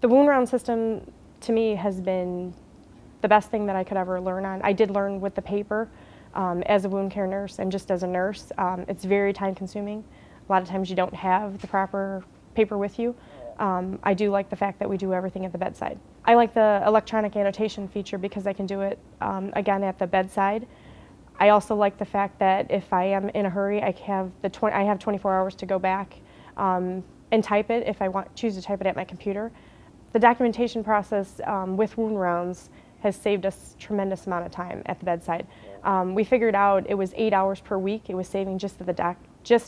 The wound round system to me has been the best thing that I could ever learn on. I did learn with the paper as a wound care nurse and just as a nurse. It's very time consuming. A lot of times you don't have the proper paper with you. I do like the fact that we do everything at the bedside. I like the electronic annotation feature because I can do it again at the bedside. I also like the fact that if I am in a hurry, I have 24 hours to go back and type it if I choose to type it at my computer. The documentation process with wound rounds has saved us a tremendous amount of time at the bedside. We figured out it was 8 hours per week. It was saving just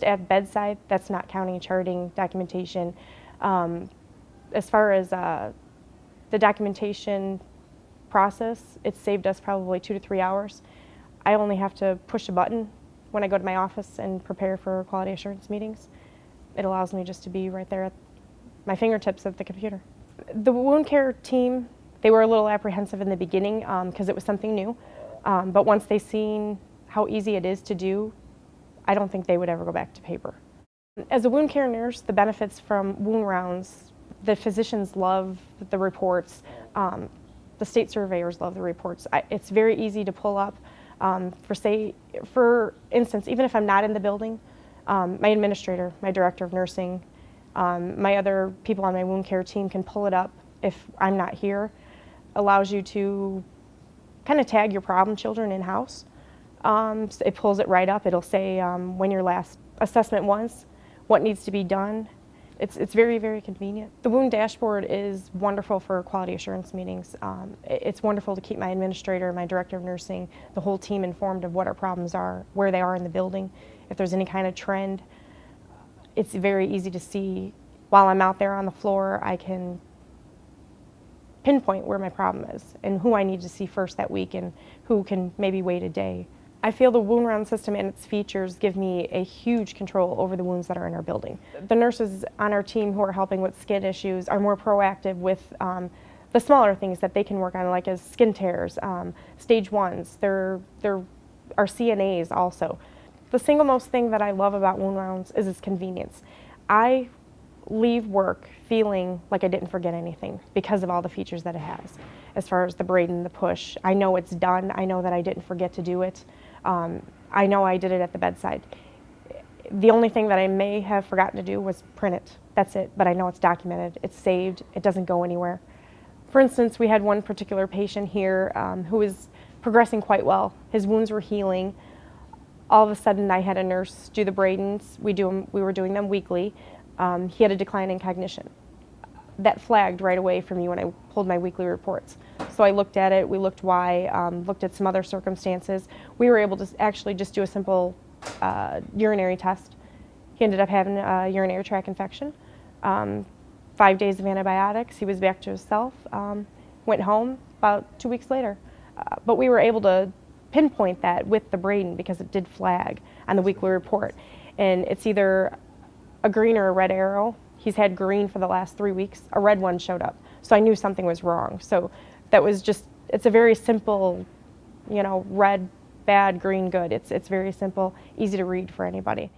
at bedside. That's not counting charting, documentation. As far as the documentation process, it's saved us probably 2 to 3 hours. I only have to push a button when I go to my office and prepare for quality assurance meetings. It allows me just to be right there at my fingertips of the computer. The wound care team, they were a little apprehensive in the beginning because it was something new, but once they seen how easy it is to do, I don't think they would ever go back to paper. As a wound care nurse, the benefits from wound rounds, the physicians love the reports, the state surveyors love the reports. It's very easy to pull up. For instance, even if I'm not in the building, my administrator, my director of nursing, my other people on my wound care team can pull it up if I'm not here. Allows you to kind of tag your problem children in-house. So it pulls it right up. It'll say when your last assessment was, what needs to be done. It's very, very convenient. The wound dashboard is wonderful for quality assurance meetings. It's wonderful to keep my administrator, my director of nursing, the whole team informed of what our problems are, where they are in the building, if there's any kind of trend. It's very easy to see. While I'm out there on the floor, I can pinpoint where my problem is and who I need to see first that week and who can maybe wait a day. I feel the wound round system and its features give me a huge control over the wounds that are in our building. The nurses on our team who are helping with skin issues are more proactive with the smaller things that they can work on, like as skin tears, stage 1s. They're our CNAs also. The single most thing that I love about wound rounds is its convenience. I leave work feeling like I didn't forget anything because of all the features that it has. As far as the braid and the push, I know it's done. I know that I didn't forget to do it. I know I did it at the bedside. The only thing that I may have forgotten to do was print it. That's it, but I know it's documented, it's saved, it doesn't go anywhere. For instance, we had one particular patient here who was progressing quite well. His wounds were healing. All of a sudden, I had a nurse do the braidings. We were doing them weekly. He had a decline in cognition. That flagged right away for me when I pulled my weekly reports. So I looked at it, we looked why, looked at some other circumstances. We were able to actually just do a simple urinary test. He ended up having a urinary tract infection. 5 days of antibiotics, he was back to himself, went home about 2 weeks later. But we were able to pinpoint that with the braiding because it did flag on the weekly report. And it's either a green or a red arrow. He's had green for the last 3 weeks. A red one showed up. So I knew something was wrong. So that was just, it's a very simple, red, bad, green, good. It's very simple, easy to read for anybody.